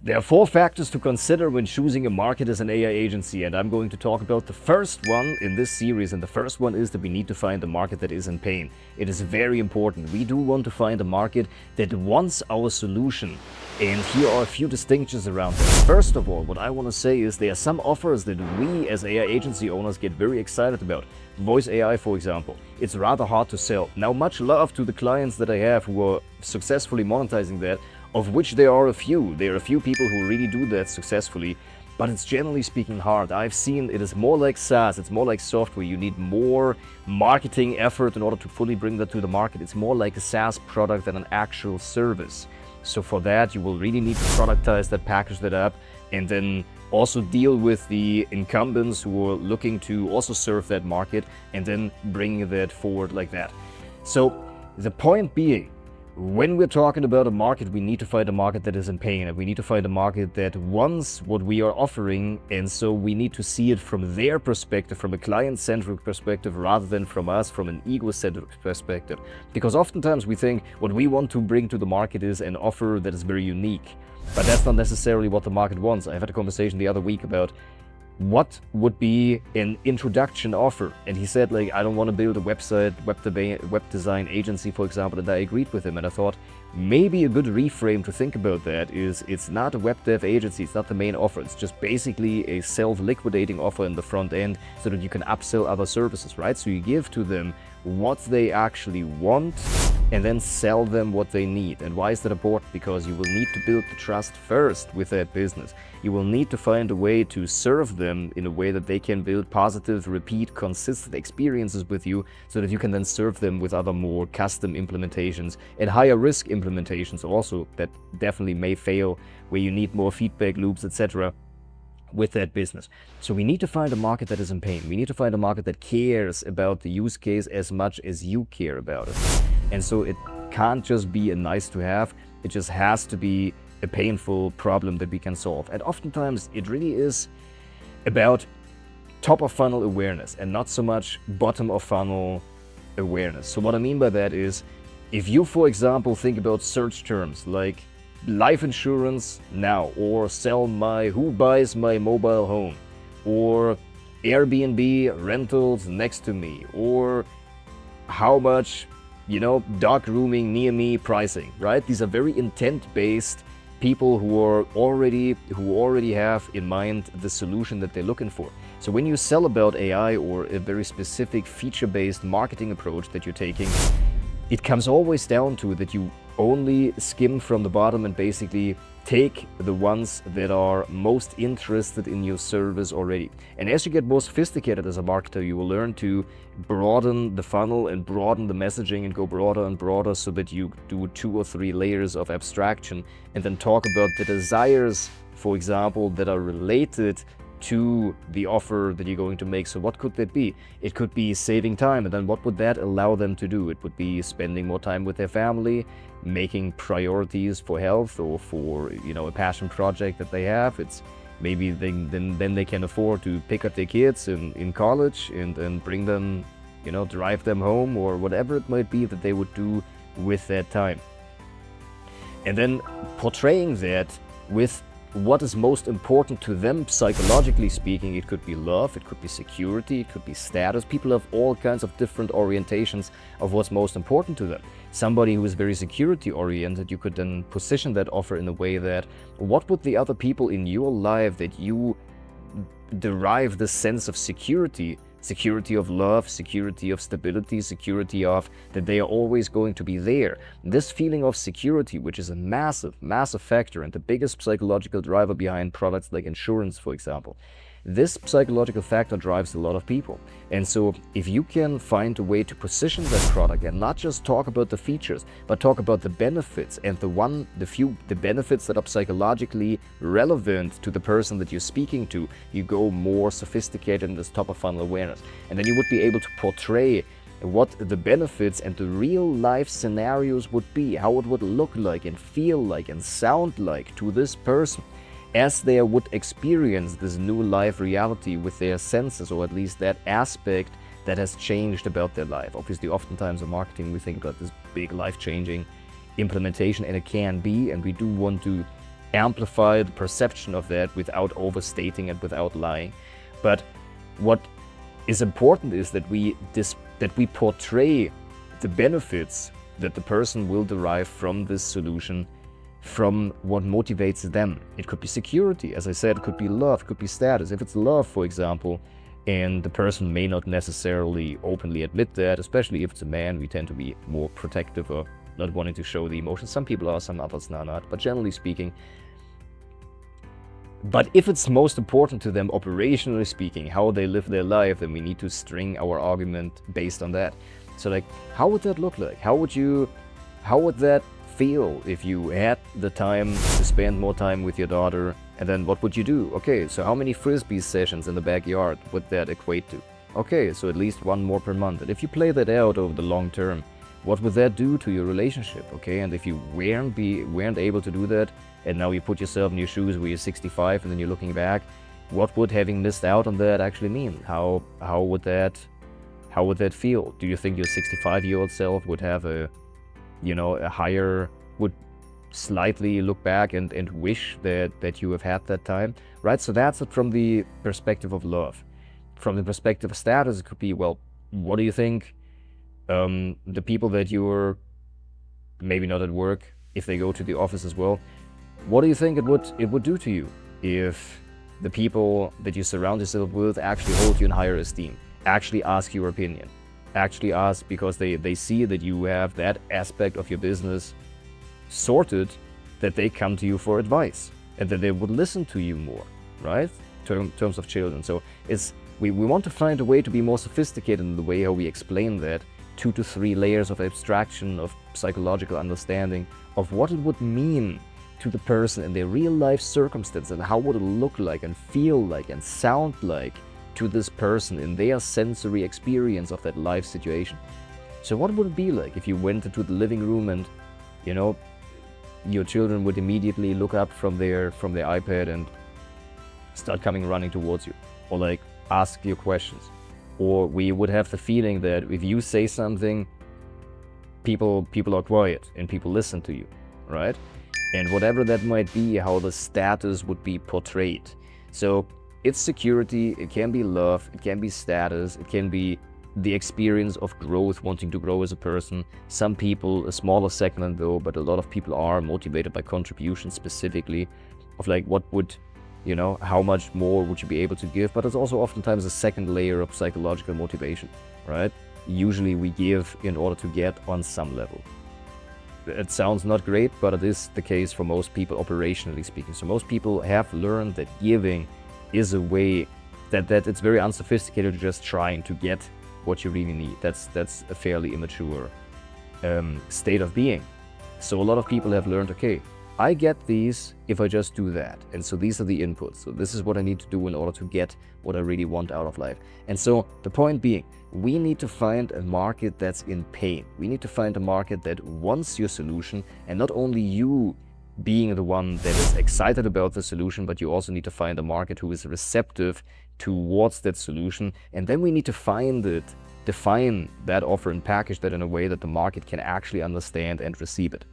There are 4 factors to consider when choosing a market as an AI agency, and I'm going to talk about the first one in this series. And the first one is that we need to find a market that is in pain. It is very important. We do want to find a market that wants our solution. And here are a few distinctions around that. First of all, what I want to say is there are some offers that we as AI agency owners get very excited about. Voice AI, for example. It's rather hard to sell. Now, much love to the clients that I have who are successfully monetizing that, of which there are a few. There are a few people who really do that successfully, but it's generally speaking hard. I've seen it is more like SaaS, it's more like software. You need more marketing effort in order to fully bring that to the market. It's more like a SaaS product than an actual service. So for that, you will really need to productize that, package that up, and then also deal with the incumbents who are looking to also serve that market, and then bring that forward like that. So the point being, when we're talking about a market, we need to find a market that is in pain, and we need to find a market that wants what we are offering, and so we need to see it from their perspective, from a client-centric perspective, rather than from us, from an ego-centric perspective. Because oftentimes we think what we want to bring to the market is an offer that is very unique, but that's not necessarily what the market wants. I had a conversation the other week about what would be an introduction offer, and he said, like, I don't want to build a website, web design agency, for example, and I agreed with him. And I thought maybe a good reframe to think about that is, it's not a web dev agency, it's not the main offer, it's just basically a self-liquidating offer in the front end so that you can upsell other services, right? So you give to them what they actually want and then sell them what they need. And why is that important? Because you will need to build the trust first with that business. You will need to find a way to serve them in a way that they can build positive, repeat, consistent experiences with you, so that you can then serve them with other more custom implementations and higher risk implementations also that definitely may fail, where you need more feedback loops, etc. with that business. So we need to find a market that is in pain. We need to find a market that cares about the use case as much as you care about it. And so it can't just be a nice to have, it just has to be a painful problem that we can solve. And oftentimes it really is about top of funnel awareness and not so much bottom of funnel awareness. So what I mean by that is, if you, for example, think about search terms like life insurance now, or who buys my mobile home, or Airbnb rentals next to me, or how much, dog grooming near me pricing, right? These are very intent-based people who already have in mind the solution that they're looking for. So when you sell about AI or a very specific feature-based marketing approach that you're taking, it comes always down to that you only skim from the bottom and basically take the ones that are most interested in your service already. And as you get more sophisticated as a marketer, you will learn to broaden the funnel and broaden the messaging and go broader and broader, so that you do 2 or 3 layers of abstraction and then talk about the desires, for example, that are related to the offer that you're going to make. So what could that be? It could be saving time, and then what would that allow them to do? It would be spending more time with their family, making priorities for health or for a passion project that they have. It's maybe then they can afford to pick up their kids in college and then bring them, drive them home, or whatever it might be that they would do with that time. And then portraying that with what is most important to them psychologically speaking. It could be love, it could be security, it could be status. People have all kinds of different orientations of what's most important to them. Somebody who is very security oriented, you could then position that offer in a way that, what would the other people in your life that you derive the sense of security of love, security of stability, security of that they are always going to be there. This feeling of security, which is a massive, massive factor and the biggest psychological driver behind products like insurance, for example. This psychological factor drives a lot of people. And so if you can find a way to position that product and not just talk about the features, but talk about the benefits and the benefits that are psychologically relevant to the person that you're speaking to, you go more sophisticated in this top of funnel awareness. And then you would be able to portray what the benefits and the real life scenarios would be, how it would look like and feel like and sound like to this person, as they would experience this new life reality with their senses, or at least that aspect that has changed about their life. Obviously, oftentimes in marketing, we think about this big life-changing implementation, and it can be, and we do want to amplify the perception of that without overstating and without lying. But what is important is that we portray the benefits that the person will derive from this solution, from what motivates them. It could be security, as I said, it could be love, it could be status. If it's love, for example, and the person may not necessarily openly admit that, especially if it's a man, we tend to be more protective or not wanting to show the emotions. Some people are, some others are not, but generally speaking. But if it's most important to them, operationally speaking, how they live their life, then we need to string our argument based on that. So like, how would that look like? How would that feel if you had the time to spend more time with your daughter? And then what would you do? Okay, so how many frisbee sessions in the backyard would that equate to? Okay, so at least one more per month. And if you play that out over the long term, what would that do to your relationship? Okay, and if you weren't able to do that, and now you put yourself in your shoes where you're 65 and then you're looking back, what would having missed out on that actually mean? How would that feel? Do you think your 65-year-old self would have would slightly look back and wish that you have had that time, right? So that's it from the perspective of love. From the perspective of status, it could be, well, what do you think the people that you're maybe not at work, if they go to the office as well, what do you think it would do to you if the people that you surround yourself with actually hold you in higher esteem, actually ask your opinion, actually ask because they see that you have that aspect of your business sorted, that they come to you for advice and that they would listen to you more, right? In terms of children. So we want to find a way to be more sophisticated in the way how we explain that, 2 to 3 layers of abstraction, of psychological understanding of what it would mean to the person in their real life circumstance, and how would it look like and feel like and sound like to this person in their sensory experience of that life situation. So what would it be like if you went into the living room and, you know, your children would immediately look up from their iPad and start coming running towards you, or like ask you questions? Or we would have the feeling that if you say something, people are quiet and people listen to you, right? And whatever that might be, how the status would be portrayed. So it's security, it can be love, it can be status, it can be the experience of growth, wanting to grow as a person. Some people, a smaller segment though, but a lot of people are motivated by contribution specifically, of like what would, you know, how much more would you be able to give? But it's also oftentimes a second layer of psychological motivation, right? Usually we give in order to get on some level. It sounds not great, but it is the case for most people, operationally speaking. So most people have learned that giving is a way that it's very unsophisticated to just trying to get what you really need. That's a fairly immature state of being. So a lot of people have learned, okay, I get these if I just do that. And so these are the inputs. So this is what I need to do in order to get what I really want out of life. And so the point being, we need to find a market that's in pain. We need to find a market that wants your solution, and not only you being the one that is excited about the solution, but you also need to find a market who is receptive towards that solution. And then we need to define that offer and package that in a way that the market can actually understand and receive it.